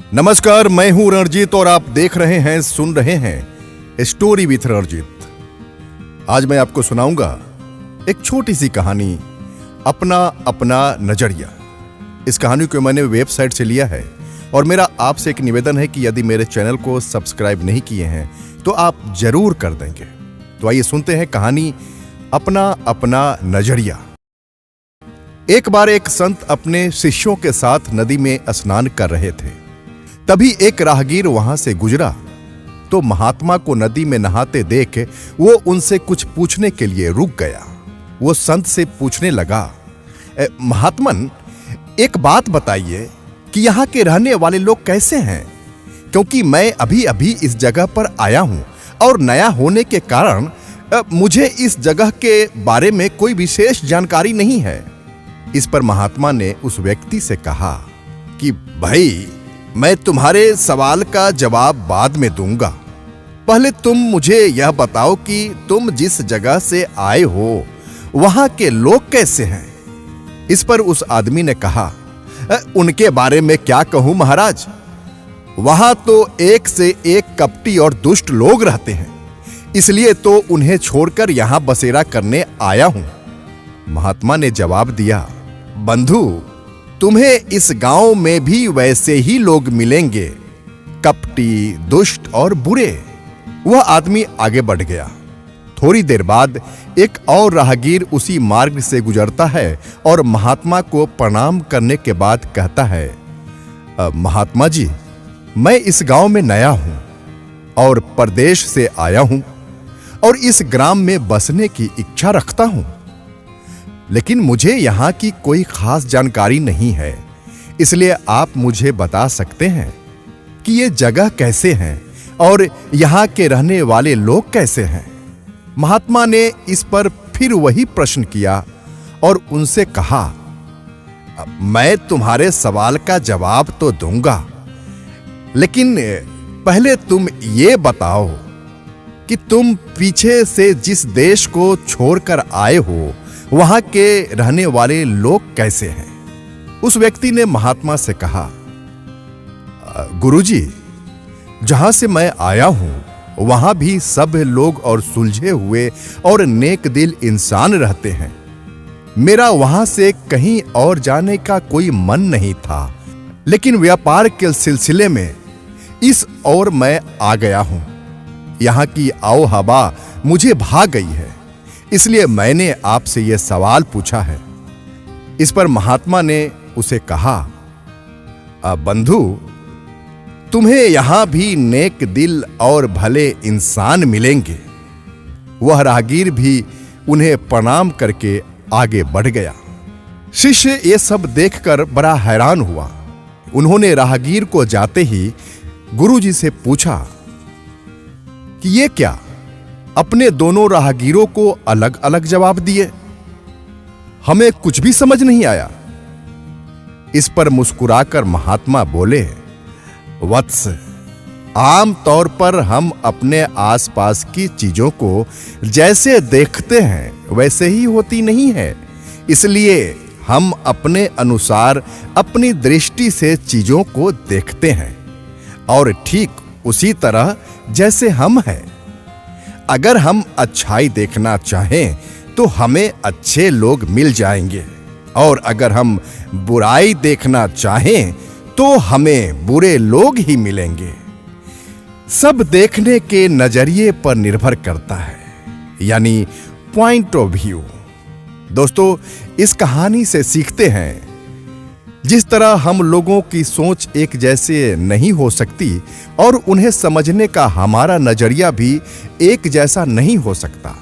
नमस्कार, मैं हूं रणजीत और आप देख रहे हैं, सुन रहे हैं स्टोरी विथ रणजीत। आज मैं आपको सुनाऊंगा एक छोटी सी कहानी, अपना अपना नजरिया। इस कहानी को मैंने वेबसाइट से लिया है और मेरा आपसे एक निवेदन है कि यदि मेरे चैनल को सब्सक्राइब नहीं किए हैं तो आप जरूर कर देंगे। तो आइए सुनते हैं कहानी अपना अपना नजरिया। एक बार एक संत अपने शिष्यों के साथ नदी में स्नान कर रहे थे। तभी एक राहगीर वहां से गुजरा तो महात्मा को नदी में नहाते देख वो उनसे कुछ पूछने के लिए रुक गया। वो संत से पूछने लगा, महात्मन, एक बात बताइए कि यहाँ के रहने वाले लोग कैसे हैं? क्योंकि मैं अभी अभी इस जगह पर आया हूं और नया होने के कारण मुझे इस जगह के बारे में कोई विशेष जानकारी नहीं है। इस पर महात्मा ने उस व्यक्ति से कहा कि भाई, मैं तुम्हारे सवाल का जवाब बाद में दूंगा। पहले तुम मुझे यह बताओ कि तुम जिस जगह से आए हो वहां के लोग कैसे हैं? इस पर उस आदमी ने कहा, उनके बारे में क्या कहूं महाराज, वहां तो एक से एक कपटी और दुष्ट लोग रहते हैं, इसलिए तो उन्हें छोड़कर यहां बसेरा करने आया हूं। महात्मा ने जवाब दिया, बंधु, तुम्हें इस गांव में भी वैसे ही लोग मिलेंगे, कपटी, दुष्ट और बुरे। वह आदमी आगे बढ़ गया। थोड़ी देर बाद एक और राहगीर उसी मार्ग से गुजरता है और महात्मा को प्रणाम करने के बाद कहता है, महात्मा जी, मैं इस गांव में नया हूं और परदेश से आया हूं और इस ग्राम में बसने की इच्छा रखता हूं, लेकिन मुझे यहाँ की कोई खास जानकारी नहीं है। इसलिए आप मुझे बता सकते हैं कि ये जगह कैसे हैं और यहाँ के रहने वाले लोग कैसे हैं? महात्मा ने इस पर फिर वही प्रश्न किया और उनसे कहा, मैं तुम्हारे सवाल का जवाब तो दूंगा, लेकिन पहले तुम ये बताओ कि तुम पीछे से जिस देश को छोड़कर आए हो वहां के रहने वाले लोग कैसे हैं? उस व्यक्ति ने महात्मा से कहा, गुरुजी, जहां से मैं आया हूं वहां भी सब लोग और सुलझे हुए और नेक दिल इंसान रहते हैं। मेरा वहां से कहीं और जाने का कोई मन नहीं था, लेकिन व्यापार के सिलसिले में इस ओर मैं आ गया हूं। यहां की आओ हवा मुझे भा गई है, इसलिए मैंने आपसे यह सवाल पूछा है। इस पर महात्मा ने उसे कहा, बंधु, तुम्हें यहां भी नेक दिल और भले इंसान मिलेंगे। वह राहगीर भी उन्हें प्रणाम करके आगे बढ़ गया। शिष्य ये सब देखकर बड़ा हैरान हुआ। उन्होंने राहगीर को जाते ही गुरुजी से पूछा कि ये क्या? अपने दोनों राहगीरों को अलग अलग जवाब दिए, हमें कुछ भी समझ नहीं आया। इस पर मुस्कुराकर महात्मा बोले, वत्स, आम तौर पर हम अपने आसपास की चीजों को जैसे देखते हैं वैसे ही होती नहीं है, इसलिए हम अपने अनुसार अपनी दृष्टि से चीजों को देखते हैं और ठीक उसी तरह जैसे हम हैं। अगर हम अच्छाई देखना चाहें तो हमें अच्छे लोग मिल जाएंगे, और अगर हम बुराई देखना चाहें तो हमें बुरे लोग ही मिलेंगे। सब देखने के नजरिए पर निर्भर करता है, यानी पॉइंट ऑफ व्यू। दोस्तों, इस कहानी से सीखते हैं, जिस तरह हम लोगों की सोच एक जैसे नहीं हो सकती और उन्हें समझने का हमारा नजरिया भी एक जैसा नहीं हो सकता।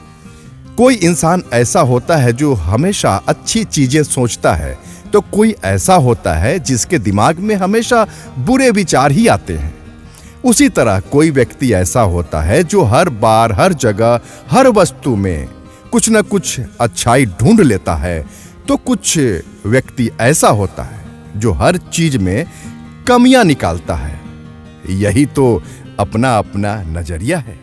कोई इंसान ऐसा होता है जो हमेशा अच्छी चीजें सोचता है, तो कोई ऐसा होता है जिसके दिमाग में हमेशा बुरे विचार ही आते हैं। उसी तरह कोई व्यक्ति ऐसा होता है जो हर बार, हर जगह, हर वस्तु में कुछ न कुछ अच्छाई ढूंढ लेता है, तो कुछ व्यक्ति ऐसा होता है जो हर चीज में कमियां निकालता है। यही तो अपना अपना नजरिया है।